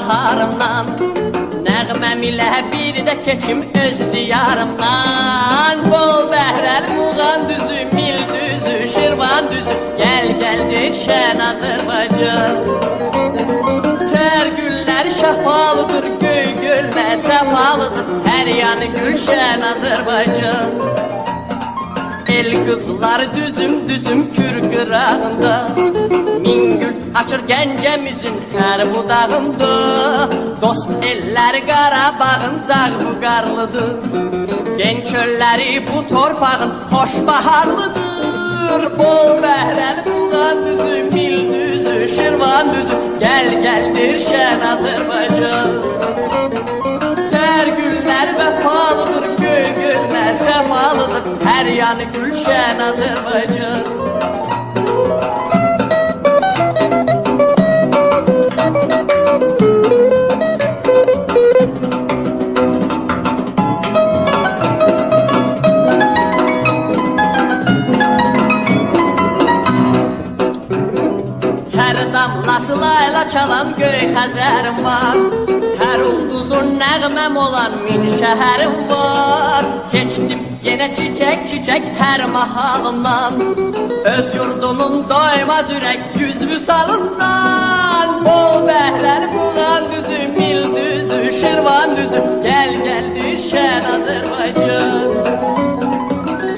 baharımdan, nəğməm ilə bir də keçim öz diyarımdan. Bol bəhrəl Muğan düzü, Mil düzü, Şirvan düzü, gəl gəldir şən Azərbaycan. Tər güllər şəfalıdır, göy gölmə səfalıdır, hər yanı gülşən Azərbaycan. El qızlar düzüm düzüm Kür qırağında, min gül açır Gəncəmizin hər budağında. Dost ellər Qarabağın dağ bu qarlıdır, gen çölləri bu torpağın xoş baharlıdır. Bol bəhrəli Muğan düzü, Mil düzü, Şirvan düzü, gəl gəldir şən Azərbaycan. Tər güllər vəfalıdır, göy gözlə səfalıdır, hər yanı gülşən Azərbaycan. Hər damlası layla çalan göy Xəzərim var, hər ulduzun nəğməm olan min şəhərim var. Keçdim yenə çiçək çiçək hər mahalımdan, öz yurdunun doymaz ürək yüz vüsalından. Bol bəhrəli Muğan düzü, Mil düzü, Şirvan düzü, gəl gəldir şən Azərbaycan.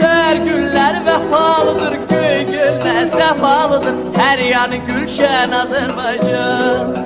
Tər güllər vəfalıdır, göy göllə səfalıdır, hər yanı gülşən Azərbaycan.